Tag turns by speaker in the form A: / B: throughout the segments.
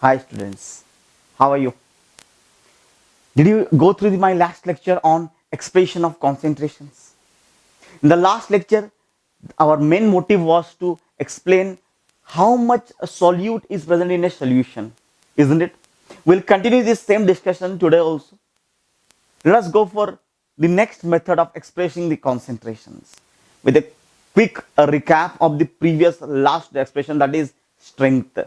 A: Hi students, how are you? Did you go through my last lecture on expression of concentrations? In the last lecture, our main motive was to explain how much a solute is present in a solution, isn't it? We'll continue this same discussion today also. Let us go for the next method of expressing the concentrations with a quick recap of the previous last expression, that is strength.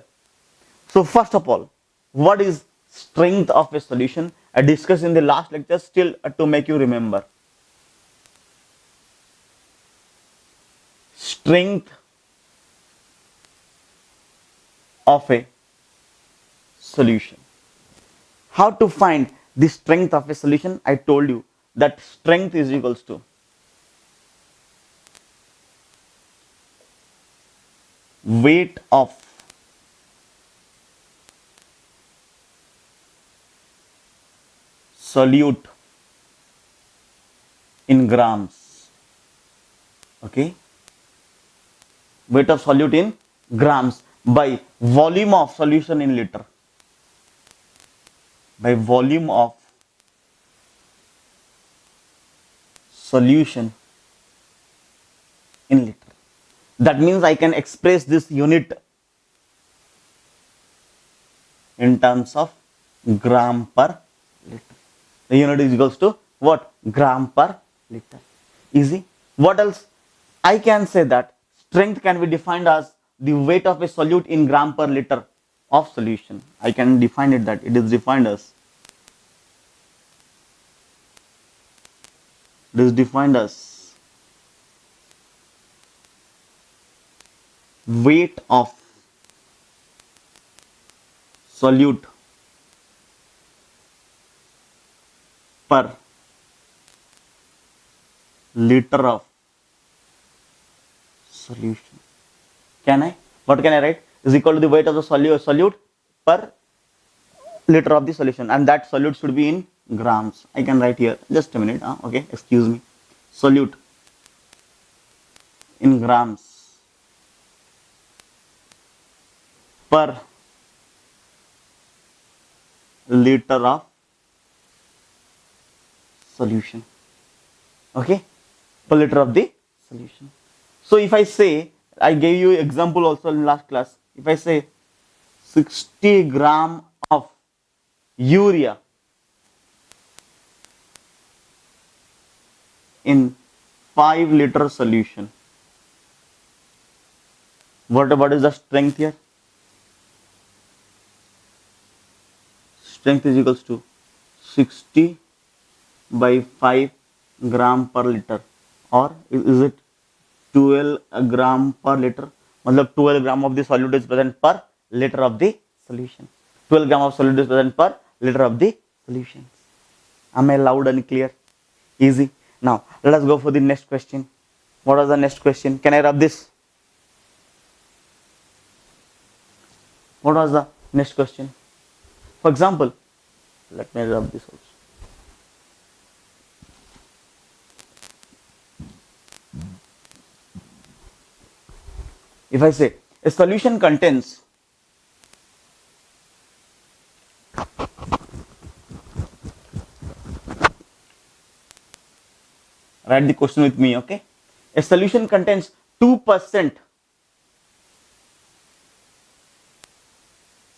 A: So first of all, what is strength of a solution? I discussed in the last lecture, still to make you remember. Strength of a solution. How to find the strength of a solution? I told you that strength is equals to weight of solute in grams. Okay, weight of solute in grams by volume of solution in liter. By volume of solution in liter. That means I can express this unit in terms of gram per liter. The unit is equals to what? Gram per liter. Easy. What else? I can say that strength can be defined as the weight of a solute in gram per liter of solution. I can define it that it is defined as weight of solute per liter of solution. Can I? What can I write? Is equal to the weight of the solute per liter of the solution, and that solute should be in grams. I can write here. Just a minute. Okay, excuse me. Solute in grams per liter of solution. Okay, per liter of the solution. So if I say, I gave you example also in last class. If I say 60 gram of urea in 5 liter solution, what is the strength here? Strength is equals to 60 by 5 gram per liter, or is it 12 gram per liter? मतलब 12 gram of the solute is present per liter of the solution. 12 gram of solute is present per liter of the solution. Am I loud and clear? Easy. Now let us go for the next question. What was the next question? Can I rub this? What was the next question? For example, let me rub this also. If I say a solution contains write the question with me, okay? A solution contains 2%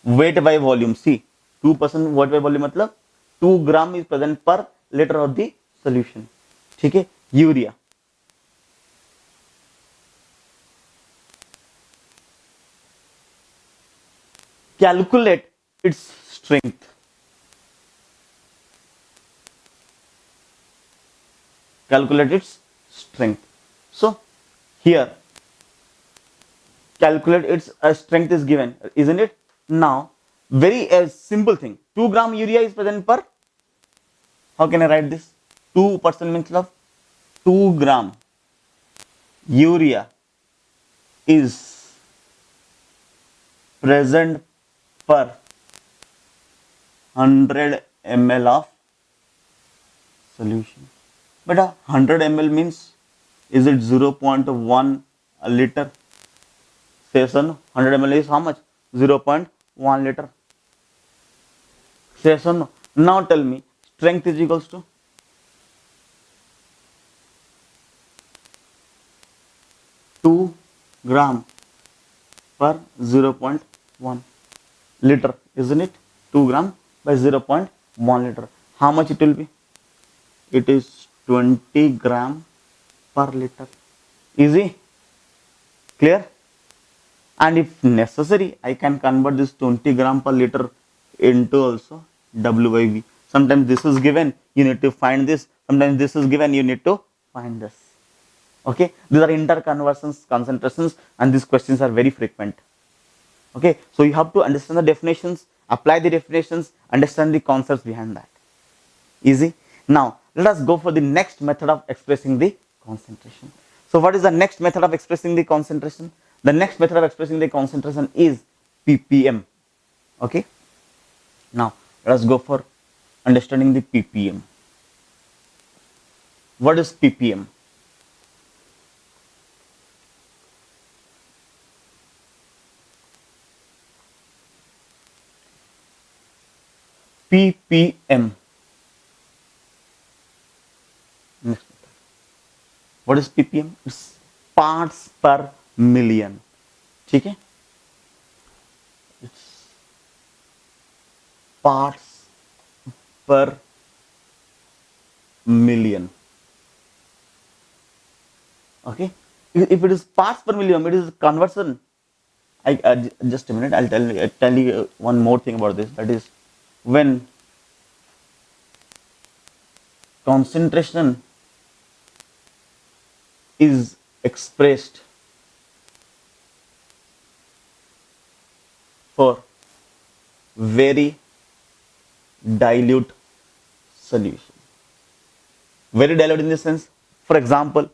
A: weight by volume. See, 2% weight by volume मतलब 2 gram is present per liter of the solution. ठीक है, urea. Calculate its strength. Calculate its strength. So here calculate its strength is given, isn't it? Now very simple thing. 2 gram urea is present per. How can I write this? 2% means of 2 gram urea is present per 100 ml of solution. But 100 ml means, is it 0.1 liter? Say son, 100 ml is how much? 0.1 liter. Yes or no? Now tell me, strength is equals to 2 gram per 0.1 liter, isn't it? 2 gram by 0.1 liter. How much it will be? It is 20 gram per liter. Easy? Clear? And if necessary, I can convert this 20 gram per liter into also W by V. Sometimes this is given, you need to find this. Sometimes this is given, you need to find this. Okay, these are interconversions, concentrations, and these questions are very frequent. Okay, so you have to understand the definitions, apply the definitions, understand the concepts behind that. Easy. Now let us go for the next method of expressing the concentration. So what is the next method of expressing the concentration? The next method of expressing the concentration is ppm. Okay, now let us go for understanding the ppm. What is ppm? ppm. Next. What is ppm? It's parts per million. ठीक है? It's parts per million. Okay, if it is parts per million, it is conversion. Just a minute, I'll tell you one more thing about this. That is, when concentration is expressed for very dilute solution. Very dilute in the sense, for example,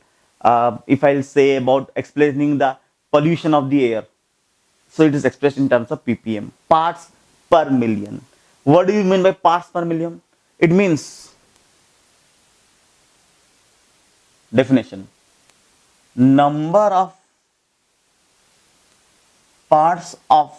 A: if I'll say about explaining the pollution of the air, so it is expressed in terms of ppm, parts per million. What do you mean by parts per million? It means, definition, number of parts of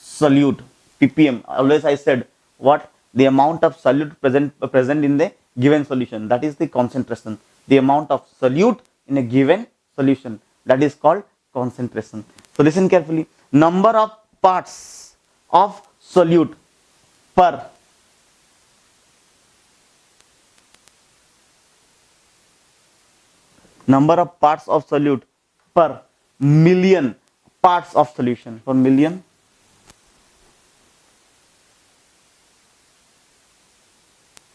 A: solute, ppm. Always I said, what? The amount of solute present in the given solution, that is the concentration. The amount of solute in a given solution, that is called concentration. So listen carefully. Number of parts of solute per number of parts of solute per million parts of solution, per million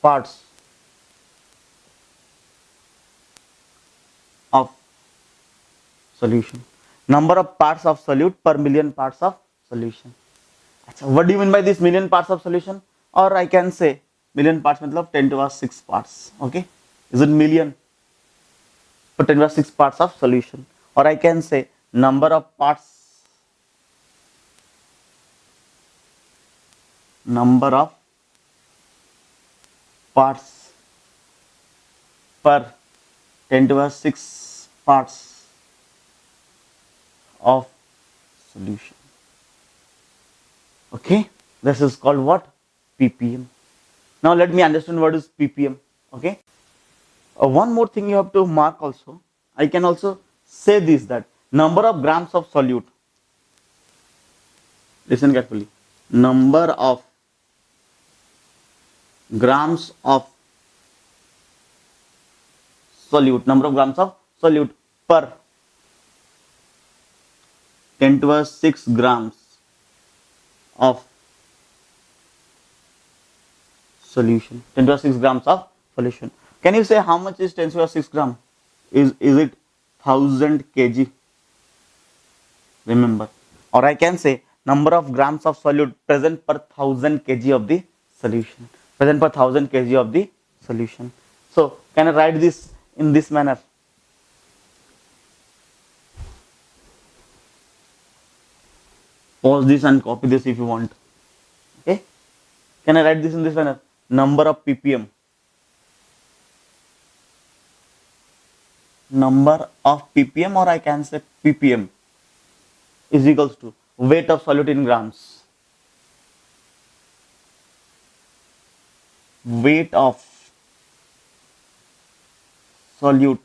A: parts of solution. Number of parts of solute per million parts of solution. What do you mean by this million parts of solution? Or I can say million parts मतलब 10 to the 6 parts. Okay, is it million? For 10 to the 6 parts of solution. Or I can say number of parts per 10 to the 6 parts of solution. Okay, this is called what? ppm. Now let me understand what is ppm. Okay, one more thing you have to mark also. I can also say this, that number of grams of solute. Listen carefully. Number of grams of solute, number of grams of solute per 10 to the 6 grams of solution. 10 to the 6 grams of solution. Can you say how much is 10 to the 6 gram? Is it 1000 kg? Remember. Or I can say number of grams of solute present per 1000 kg of the solution. Present per 1000 kg of the solution. So can I write this in this manner? Pause this and copy this if you want. Okay. Can I write this in this manner? Number of ppm. Number of ppm, or I can say ppm is equals to weight of solute in grams. weight of solute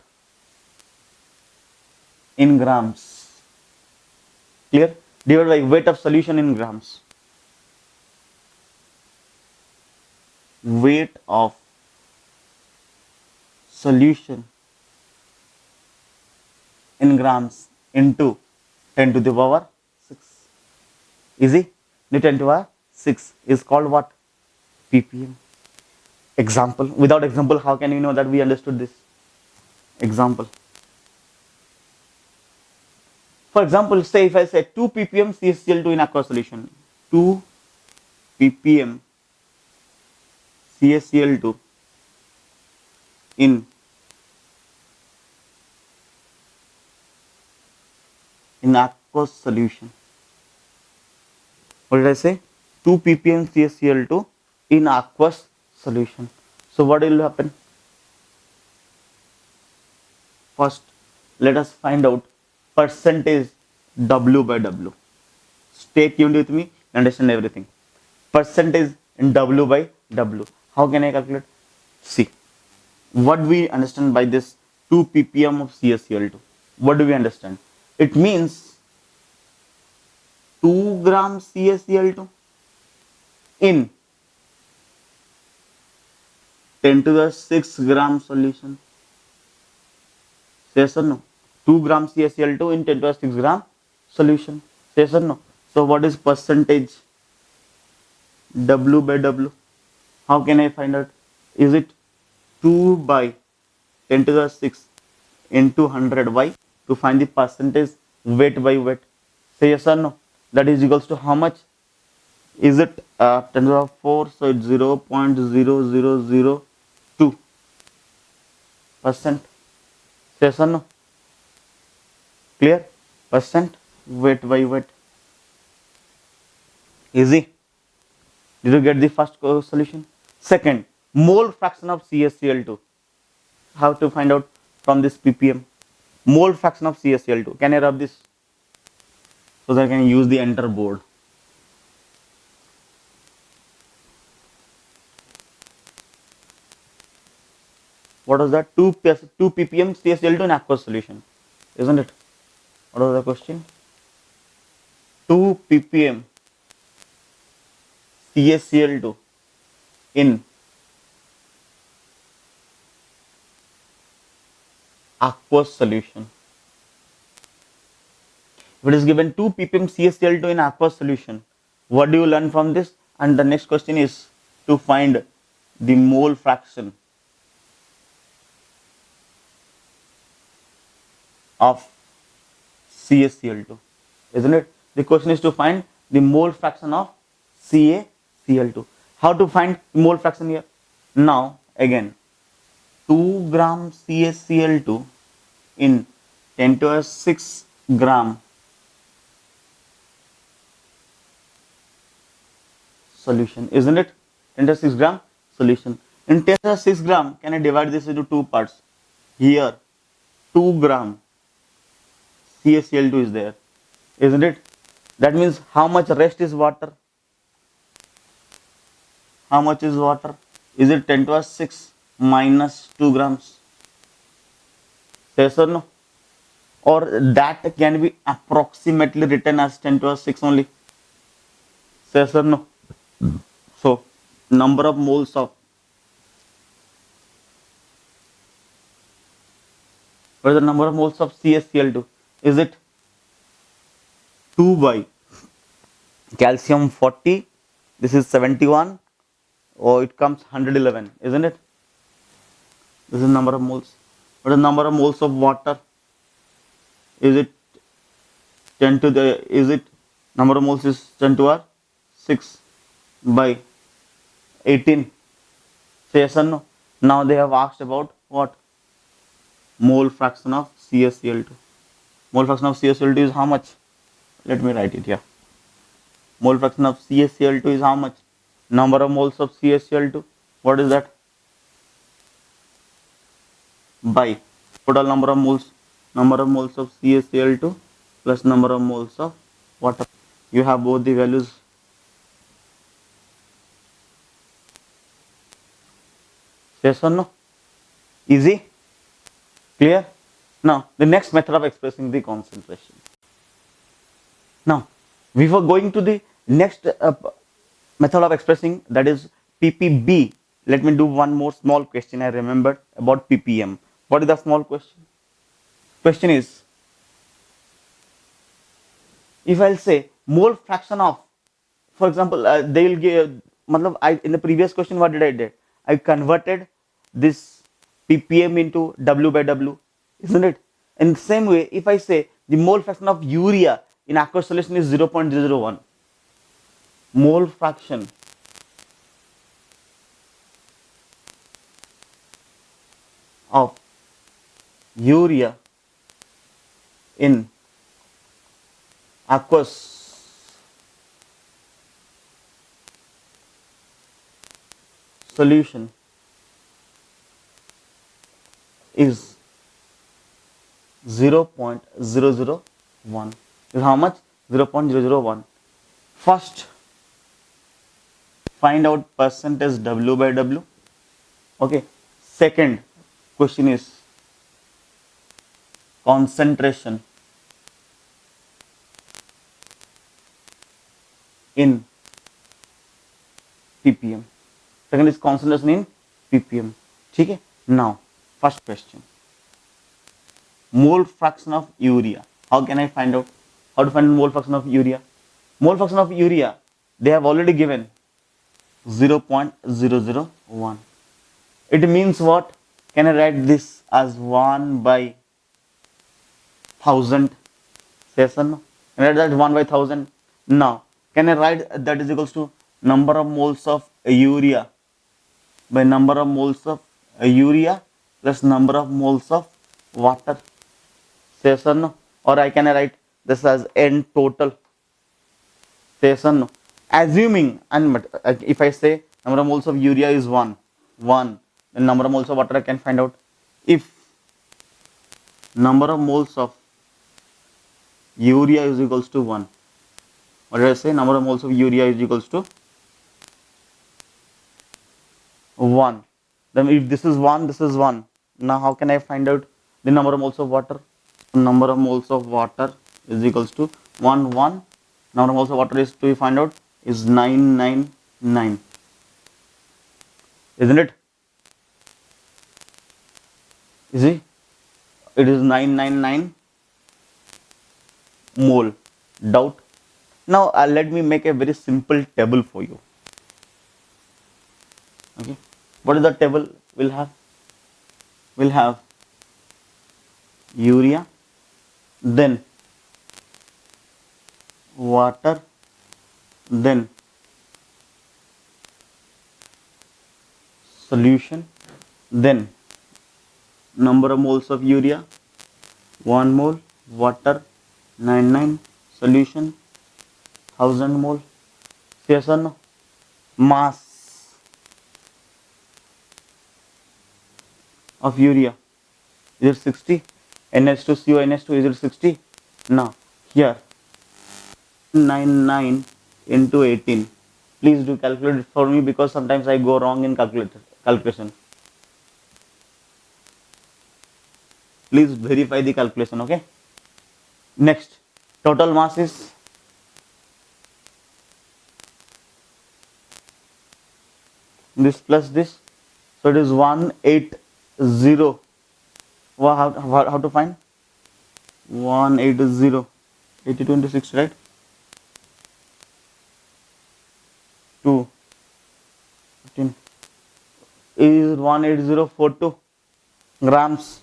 A: in grams, clear, divided by weight of solution in grams. Weight of solution in grams into 10 to the power 6. Easy? The 10 to the power 6 is called what? ppm. Example. Without example, how can you know that we understood this? Example. For example, say if I say 2 ppm CaCl2 in aqueous solution, 2 ppm CaCl2 in aqueous solution. What did I say? 2 ppm CaCl2 in aqueous solution. So what will happen? First, let us find out percentage W by W. Stay tuned with me, understand everything. Percentage in W by W. How can I calculate? See, what we understand by this 2 ppm of CaCl2? What do we understand? It means 2 gram CaCl2 in 10 to the 6 gram solution. Yes or no? 2 gram CaCl2 in 10 to the 6 gram solution. Yes or no? So what is percentage W by W? How can I find out? Is it 2 by 10 to the 6 into 100? Why? To find the percentage weight by weight. Say yes or no? That is equals to how much? Is it 10 to the 4? So it's 0.0002%. Yes or no? Clear? Percent weight by weight. Easy. Did you get the first solution? Second, mole fraction of CaCl2. How to find out from this ppm? Mole fraction of CaCl2. Can I rub this so that I can use the enter board? What was that? 2 ppm CaCl2 in aqueous solution, isn't it? What was the question? 2 ppm CaCl2 in aqueous solution. If it is given 2 ppm CaCl2 in aqueous solution, what do you learn from this? And the next question is to find the mole fraction of CaCl2, isn't it? The question is to find the mole fraction of CaCl2. How to find mole fraction here? Now again, 2 gram CaCl2 in 10 to the 6 gram solution, isn't it? 10 to the 6 gram solution. In 10 to the 6 gram, can I divide this into two parts? Here, 2 gram CaCl2 is there, isn't it? That means how much rest is water? How much is water? Is it 10 to the 6 minus 2 grams? Yes or no? Or that can be approximately written as 10 to the 6 only? Yes or no? So, number of moles of, what is the number of moles of CaCl2? Is it 2 by calcium 40? This is 71, or it comes 111, isn't it? This is number of moles. What is the number of moles of water? Is it 10 to the, is it number of moles is 10 to the 6 by 18? Say yes or no? Now they have asked about what? Mole fraction of CaCl2. Mole fraction of CaCl2 is how much? Let me write it here. Mole fraction of CaCl2 is how much? Number of moles of CaCl2. What is that? By total number of moles. Number of moles of CaCl2 plus number of moles of water. You have both the values. Yes or no? Easy? Clear? Now, the next method of expressing the concentration. Now, we were going to the next method of expressing, that is ppb. Let me do one more small question I remembered about ppm. What is the small question? Question is, if I'll say mole fraction of, for example, they will give, in the previous question, what did I did? I converted this ppm into W by W, isn't it? In the same way, if I say the mole fraction of urea in aqueous solution is 0.001, mole fraction of urea in aqueous solution is 0.001. Is how much? 0.001. First, find out percentage W by W. Okay. Second question is concentration in ppm. Second is concentration in ppm. ठीक है? Now, first question. Mole fraction of urea. How can I find out? How to find mole fraction of urea? Mole fraction of urea, they have already given 0.001. It means what? Can I write this as 1 by 1000? Yes or no? Can I write that 1 by 1000? Now, can I write that is equals to number of moles of urea by number of moles of urea plus number of moles of water? Yes or no? Or I can write this as N total. Yes or no? Assuming, and if I say number of moles of urea is 1, then number of moles of water I can find out. If number of moles of urea is equals to 1, what did I say? Number of moles of urea is equals to 1. Then if this is 1, this is 1. Now how can I find out the number of moles of water? Number of moles of water is equals to 1, 1. Number of moles of water is to find out is 999. Isn't it? Is it? It is 999 mole. Doubt? Now let me make a very simple table for you. Okay. What is the table we'll have? We'll have urea, then water, then solution, then number of moles of urea 1 mole, water 99, solution 1000 mole. Yes or no? Mass of urea is it 60? NH2CO NH2 is it 60? Now here 99 into 18. Please do calculate it for me because sometimes I go wrong in calculation. Please verify the calculation, okay? Next, total mass is this plus this, so it is 180. Well, how to find? 180, 80 26, right? 2 15 is 18042 grams.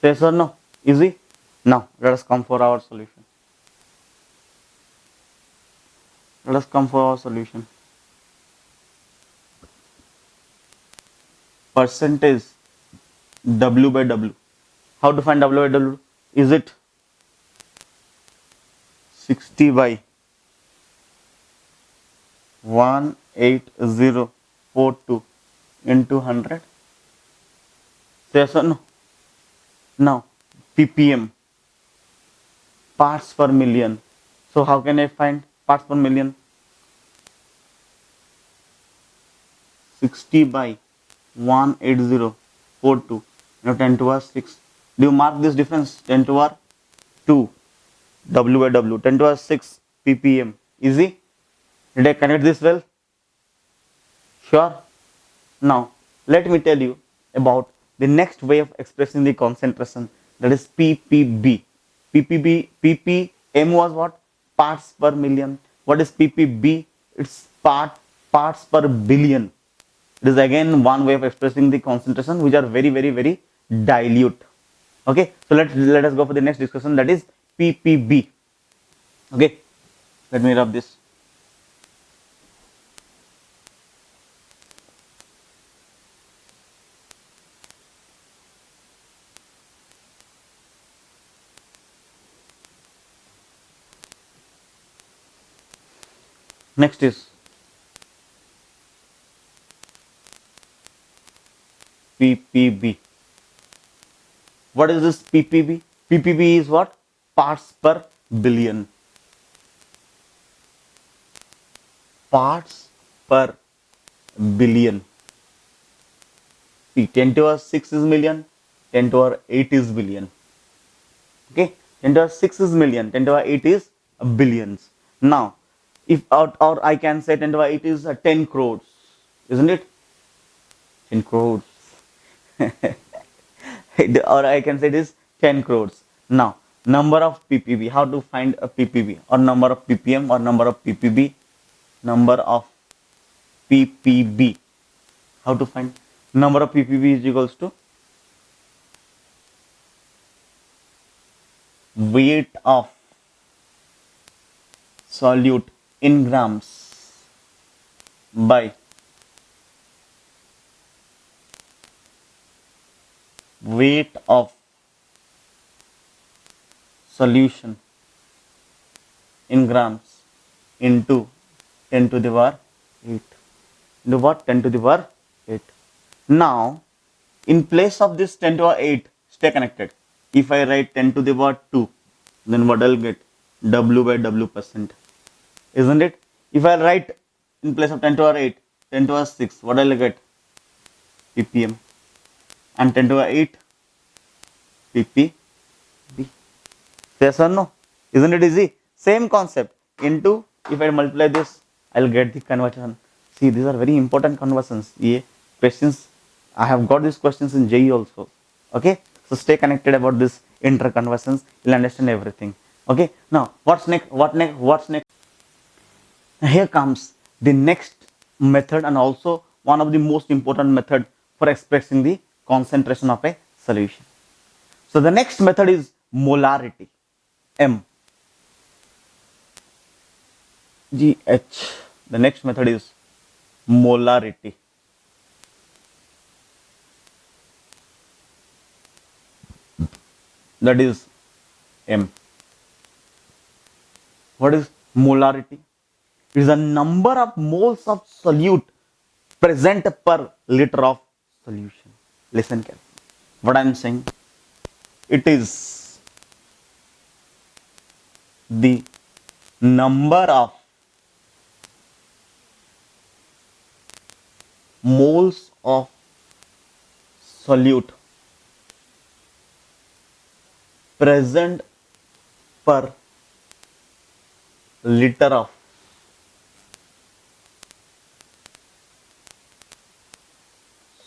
A: Yes or no? Easy. Now let us come for our solution. Percentage W by W. How to find W by W? Is it 60 by 18042 into 100? Yes or no? Now ppm, parts per million. So how can I find parts per million? 60 by 18042, 10 to the 6. Do you mark this difference? 10 to the 2 W by W, 10 to the 6 ppm. Easy? Did I connect this well? Sure. Now let me tell you about the next way of expressing the concentration, that is ppb. ppm was what? Parts per million. What is ppb? It's parts per billion. It is again one way of expressing the concentration, which are very dilute. Okay, so let us go for the next discussion, that is ppb. Okay, let me rub this. Next is ppb. What is this ppb? ppb is what? Parts per billion. Parts per billion. See, 10 to the 6 is million, 10 to the 8 is billion. Okay, 10 to the 6 is million, 10 to the 8 is billions. Now, if or I can say 10 to the 8 is 10 crores, isn't it? 10 crores. Or I can say it is 10 crores. Now, number of ppb. How to find a ppb? Or number of ppm or number of ppb? Number of ppb. How to find? Number of ppb is equals to weight of solute in grams by weight of solution in grams into 10 to the power 8. Into what? 10 to the power 8. Now, in place of this 10 to the power 8, stay connected. If I write 10 to the power 2, then what I'll get? W by W percent. Isn't it? If I write in place of 10 to the power 8, 10 to the power 6, what I'll get? ppm. And 10 to the 8 ppb. Yes or no? Isn't it easy? Same concept. Into, if I multiply this, I'll get the conversion. See, these are very important conversions. Yeah, questions. I have got these questions in JEE also. Okay, so stay connected about this inter conversions. You'll understand everything. Okay. Now, what's next? What's next? Here comes the next method, and also one of the most important method for expressing the concentration of a solution. So the next method is molarity. M G H. The next method is molarity. That is M. What is molarity? It is the number of moles of solute present per liter of solution. Listen carefully. What I am saying, it is the number of moles of solute present per liter of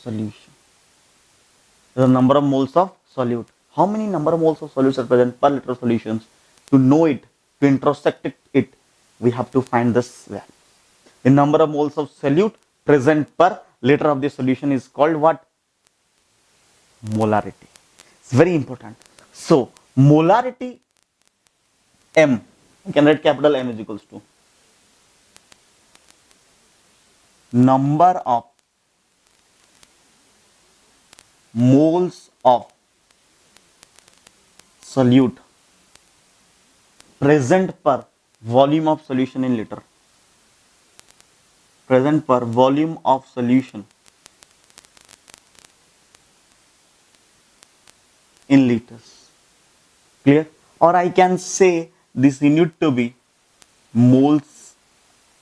A: solution. The number of moles of solute. How many number of moles of solutes are present per liter of solutions? To know it, to intersect it, we have to find this value. The number of moles of solute present per liter of the solution is called what? Molarity. It's very important. So, molarity M, you can write capital M is equals to number of moles of solute present per volume of solution in liter. Present per volume of solution in liters. Clear? Or I can say this need to be moles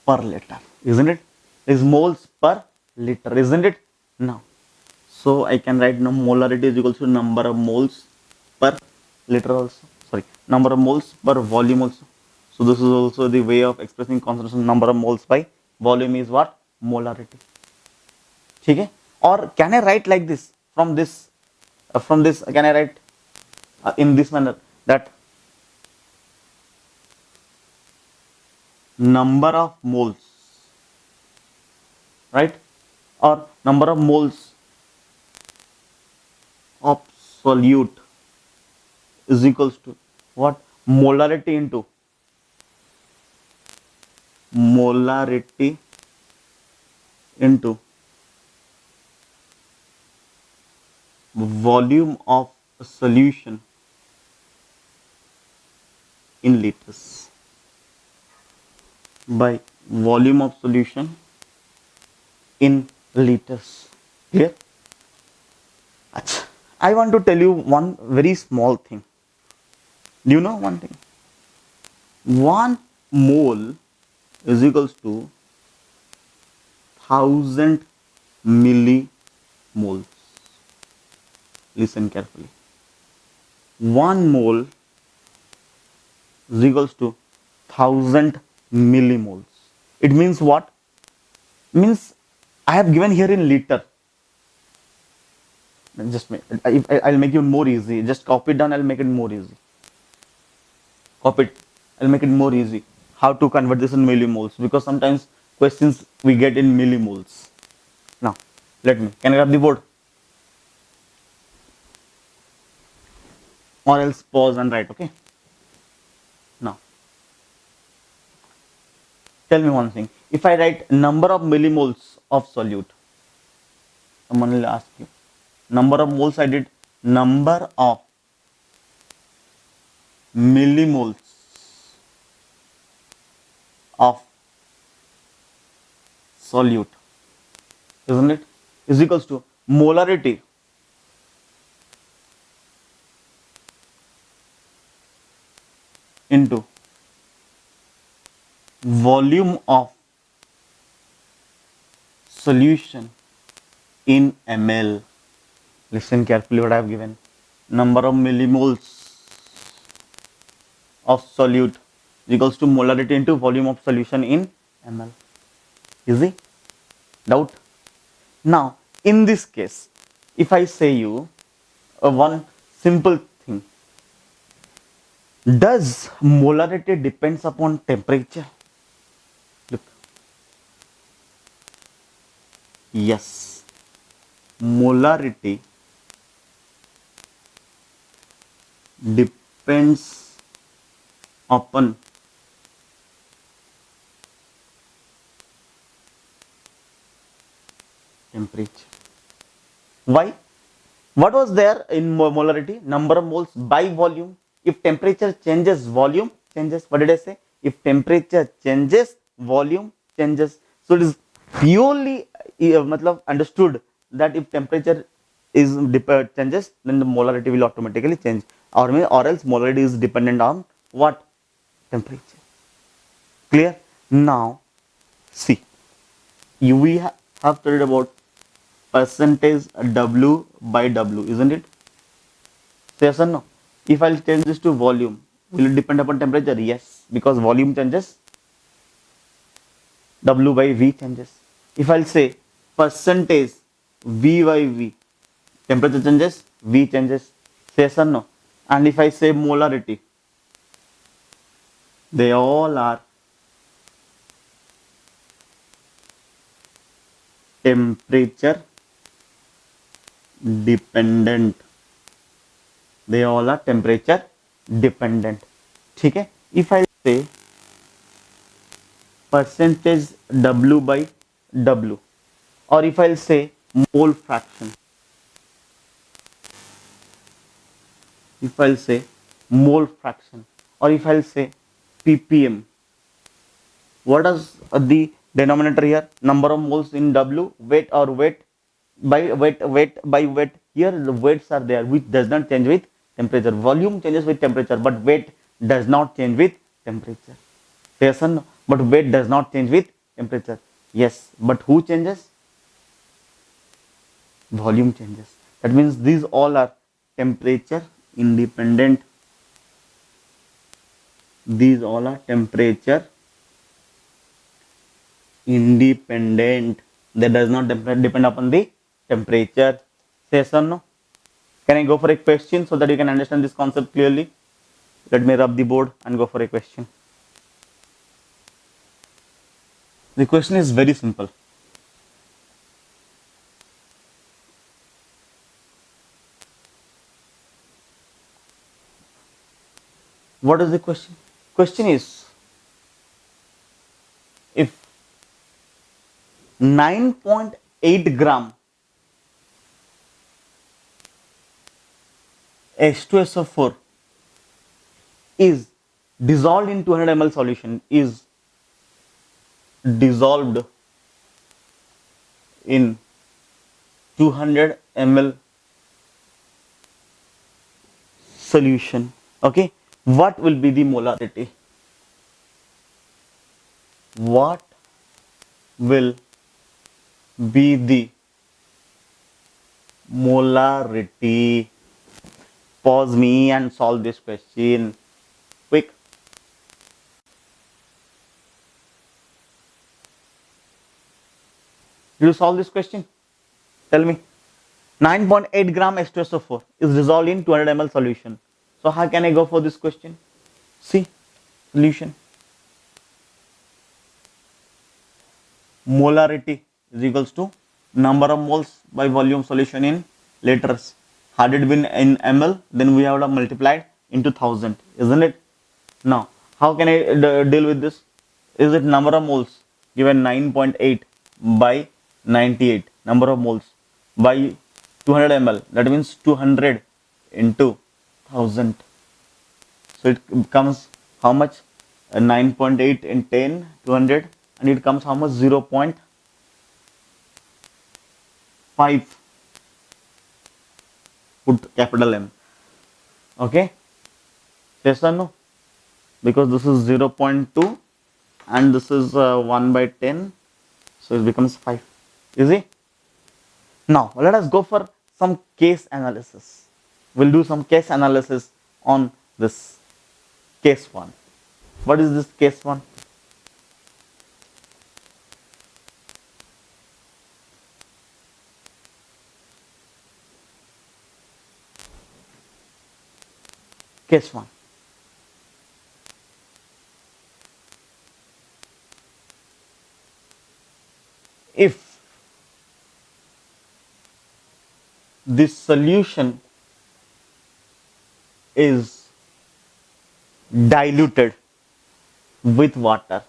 A: per liter, isn't it? Is moles per liter, isn't it? Now, so I can write now molarity is equal to number of moles per liter also. Sorry, number of moles per volume also. So this is also the way of expressing concentration. Number of moles by volume is what? Molarity. ठीक है? Or can I write like this? From this, can I write in this manner that number of moles, right? Or number of moles of solute is equals to what? Molarity into volume of a solution in liters by volume of solution in liters. Clear? Achha. I want to tell you one very small thing. Do you know one thing? 1 mole is equals to 1000 millimoles. Listen carefully. 1 mole is equals to 1000 millimoles. It means what? Means I have given here in liter. Just I'll make it more easy. Just copy it down. I'll make it more easy. Copy it. I'll make it more easy. How to convert this in millimoles? Because sometimes questions we get in millimoles. Now, let me. Can I grab the board? Or else pause and write. Okay. Now, tell me one thing. If I write number of millimoles of solute, someone will ask you. Number of moles I did. Number of millimoles of solute, isn't it? Is equals to molarity into volume of solution in ml. Listen carefully what I have given. Number of millimoles of solute is equals to molarity into volume of solution in ml. Easy? Doubt? Now, in this case, if I say you one simple thing, does molarity depends upon temperature? Look. Yes. Molarity depends upon temperature. Why? What was there in molarity? Number of moles by volume. If temperature changes, volume changes. What did I say? If temperature changes, volume changes. So it is purely understood that if temperature is changes, then the molarity will automatically change. Or else molarity is dependent on what? Temperature. Clear? Now, see, we have studied about percentage W by W, isn't it? Yes or no? If I'll change this to volume, will it depend upon temperature? Yes, because volume changes, W by V changes. If I'll say percentage V by V, temperature changes, V changes. Yes or no? And if I say molarity, they all are temperature dependent. They all are temperature dependent. ठीक है? If I say percentage W by W, or if I'll say mole fraction, if I'll say mole fraction, or if I'll say ppm, what is the denominator here? Number of moles in W, weight or weight by weight. Here the weights are there, which does not change with temperature. Volume changes with temperature, but weight does not change with temperature. Yes or no? But weight does not change with temperature. Yes, but who changes? volume changes. That means these all are temperature independent. These all are temperature independent. That does not depend upon the temperature. Yes or no? Can I go for a question so that you can understand this concept clearly? Let me rub the board and go for a question. The question is very simple. What is the question? Question is, if 9.8 gram H2SO4 is dissolved in 200 ml solution, is dissolved in 200 ml solution, okay, what will be the molarity? What will be the molarity? Pause me and solve this question quick. Did you solve this question? Tell me. 9.8 gram H2SO4 is dissolved in 200 ml solution. So how can I go for this question? See, solution. Molarity is equals to number of moles by volume solution in liters. Had it been in ml, then we have multiplied into 1000, isn't it? Now, how can I deal with this? Is it number of moles given 9.8 by 98, number of moles by 200 ml, that means 200 into 1000. So it becomes how much? 9.8 in 10, 200, and it comes how much? 0.5. Put capital M. Okay? Yes or no? Because this is 0.2 and this is 1 by 10. So it becomes 5. Easy? Now, let us go for some case analysis. We'll do some case analysis on this case 1. What is this case 1? Case 1. If this solution is diluted with water,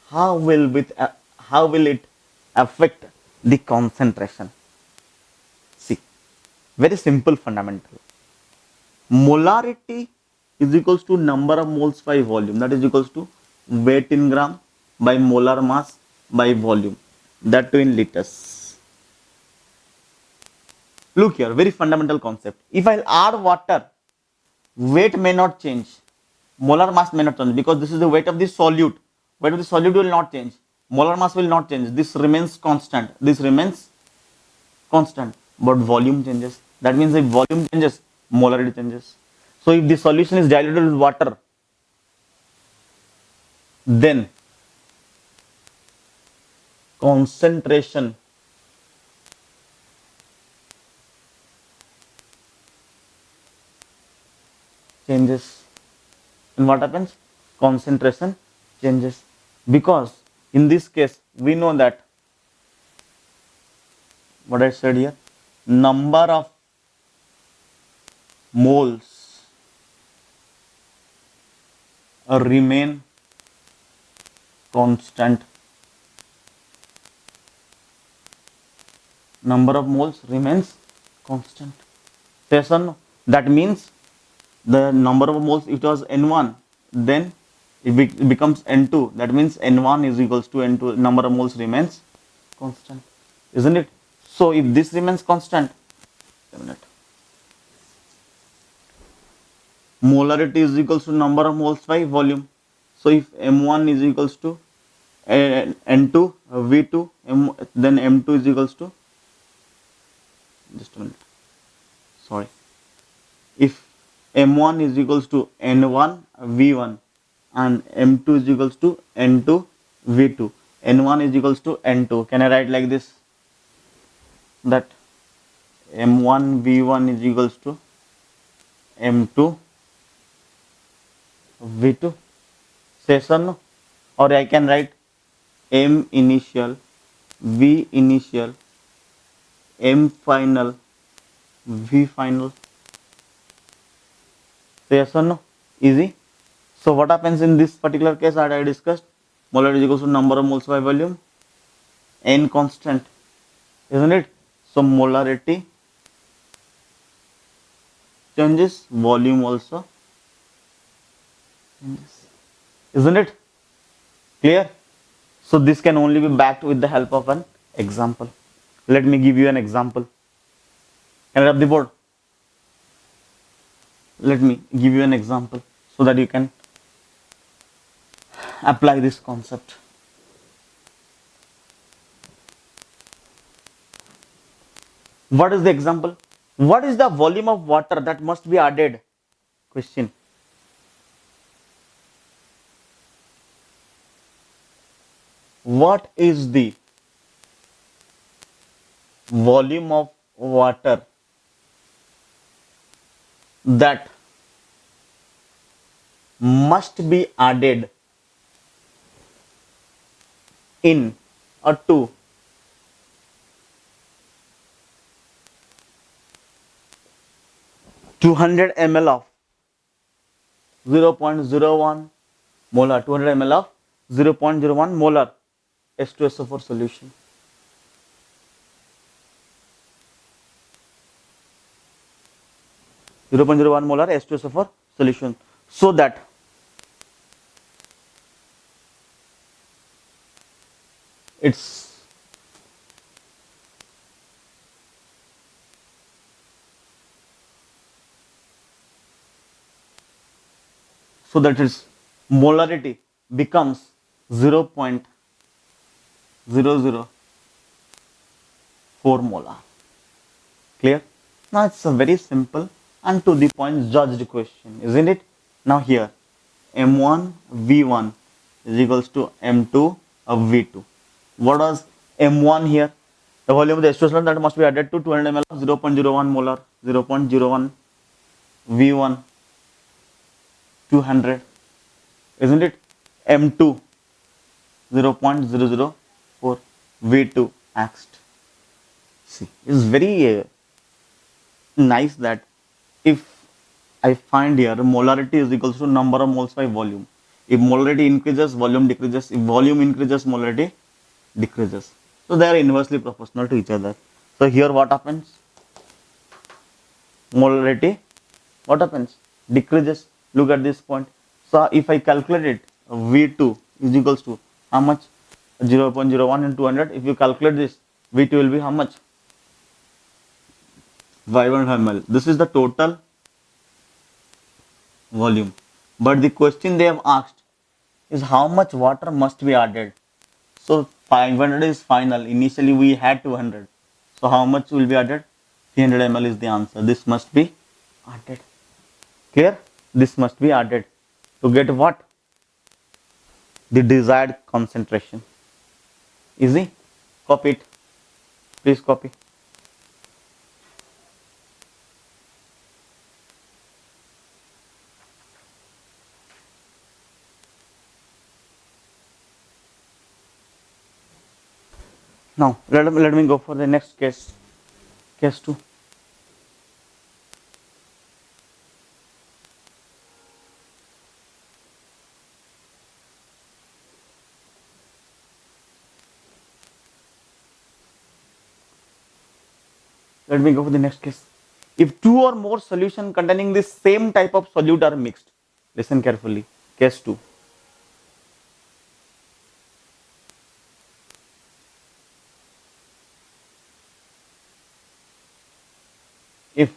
A: how will it affect the concentration? See, very simple fundamental. Molarity is equals to number of moles by volume, that is equals to weight in gram by molar mass by volume, that too in liters. Look here, very fundamental concept. If I add water, weight may not change, molar mass may not change, because this is the weight of the solute. Weight of the solute will not change, molar mass will not change, this remains constant, but volume changes. That means if volume changes, molarity changes. So if the solution is diluted with water, then concentration changes. And what happens? Concentration changes, because in this case we know that what I said here, number of moles remain constant. Number of moles remains constant. Yes or no? That means the number of moles, if it was N1, then it becomes N2. That means N1 is equals to N2, number of moles remains constant, isn't it? So if this remains constant, a minute, molarity is equals to number of moles by volume. So if M1 is equals to N2 V2, then M2 is equals to just a minute, sorry. If m1 is equals to n1 v1 and m2 is equals to n2 v2, n1 is equals to n2, can I write like this, that m1 v1 is equals to m2 v2, say sir, no? Or I can write m initial v initial m final v final, say yes or no? Easy. So what happens in this particular case that I discussed, molarity is equals to number of moles by volume, n constant, isn't it? So molarity changes, volume also changes, isn't it? Clear? So this can only be backed with the help of an example. Let me give you an example. Can I rub the board? Let me give you an example so that you can apply this concept. What is the example? What is the volume of water that must be added? Question. What is the volume of water that must be added in or to 200 ml of 0.01 molar, 200 ml of 0.01 molar H2SO4 solution? 0.01 molar H2SO4 solution, so that it's its molarity becomes 0.004 molar. Clear? Now it's a very simple and to the point judged question, isn't it? Now here m1 v1 is equals to m2 of v2. What was m1 here? The volume of the H2SO that must be added to 200 ml of 0.01 molar, 0.01 v1 200, isn't it? m2 0.004 v2 asked. See, it's very nice that if I find here molarity is equals to number of moles by volume. If molarity increases, volume decreases. If volume increases, molarity decreases. So they are inversely proportional to each other. So here what happens? Molarity, what happens? Decreases. Look at this point. So if I calculate it, V2 is equals to how much? 0.01 into 200. If you calculate this, V2 will be how much? 500 ml. This is the total volume. But the question they have asked is how much water must be added. So 500 is final. Initially we had 200. So how much will be added? 300 ml is the answer. This must be added. Clear? This must be added to get what? The desired concentration. Easy? Copy it. Please copy. Now let me go for the next case. Case 2. Let me go for the next case. If two or more solution containing the same type of solute are mixed, listen carefully. Case 2. If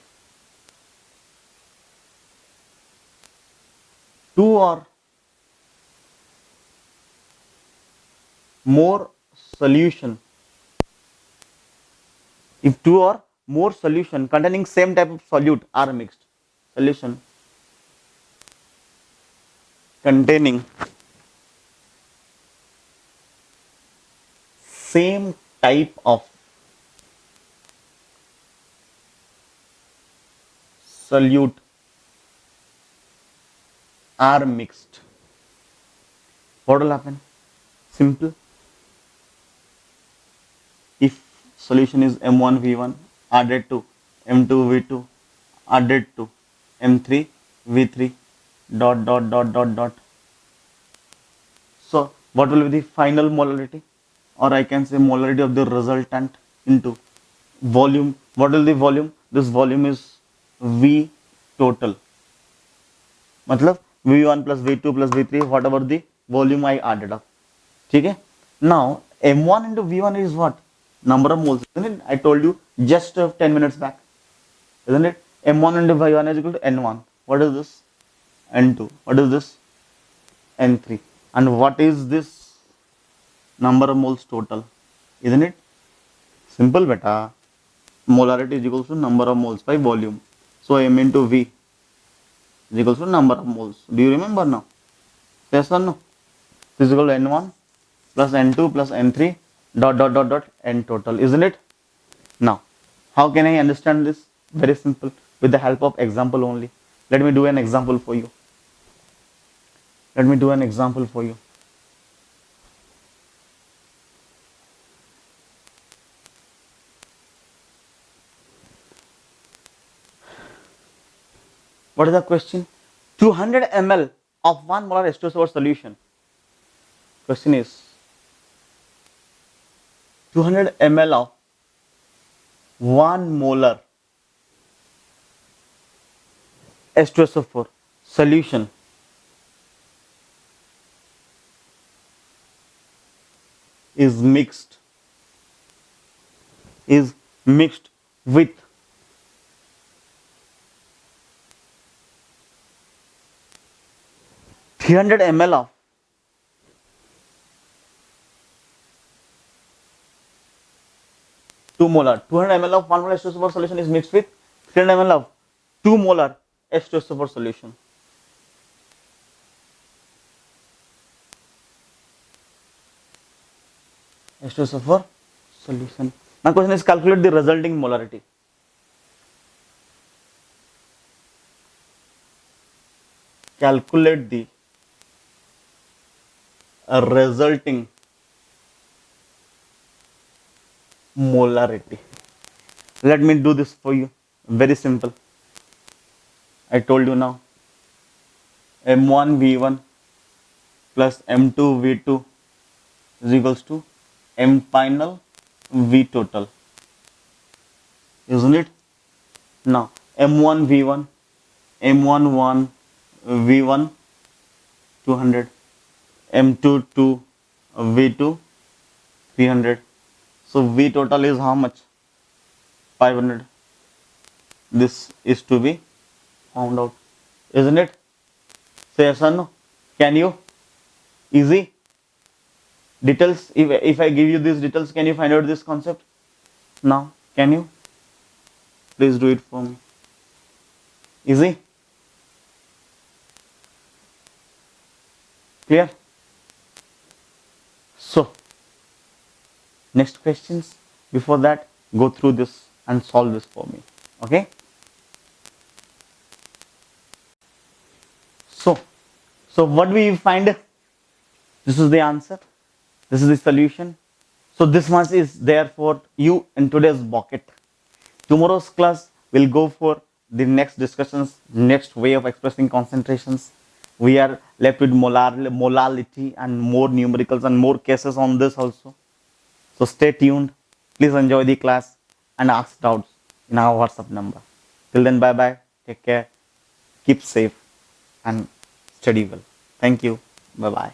A: two or more solution, if two or more solution containing same type of solute are mixed. Solution containing same type of solute are mixed. What will happen? Simple. If solution is M1 V1 added to M2 V2 added to M3 V3 dot. So what will be the final molarity, or I can say molarity of the resultant into volume. What is the volume? This volume is V total. मतलब V1 plus V2 plus V3 whatever the volume I added up. ठीक है? Now M1 into V1 is what? Number of moles, isn't it? I told you just 10 minutes back, isn't it? M1 into V1 is equal to N1. What is this? N2. What is this? N3. And what is this? Number of moles total, isn't it? Simple beta. Molarity is equal to number of moles by volume. So M into V is equal to number of moles. Do you remember now? Yes or no? This is equal to N1 plus N2 plus N3 dot N total, isn't it? Now, how can I understand this? Very simple, with the help of example only. Let me do an example for you. Let me do an example for you. What is the question? 200 ml of 1 molar H2SO4 solution. Question is 200 ml of 1 molar H2SO4 solution is mixed with 300 ml of 2 molar. 200 ml of 1 molar H2SO4 solution is mixed with 300 ml of 2 molar H2SO4 solution. H2SO4 solution. My question is calculate the resulting molarity. Calculate the resulting molarity. Let me do this for you. Very simple. I told you now. M1 V1 plus M2 V2 is equals to M final V total. Isn't it? Now M1 V1, M1 1 V1 200, M2 2 V2 300. So V total is how much? 500. This is to be found out, isn't it? Say yes or no? Can you? Easy. Details. If I give you these details, can you find out this concept? Now, can you? Please do it for me. Easy. Clear? So, next questions. Before that, go through this and solve this for me. Okay? So what we find? This is the answer. This is the solution. So this much is there for you in today's bucket. Tomorrow's class will go for the next discussions, next way of expressing concentrations. We are left with molality and more numericals and more cases on this also. So stay tuned. Please enjoy the class and ask doubts in our WhatsApp number. Till then, bye bye. Take care. Keep safe and study well. Thank you. Bye bye.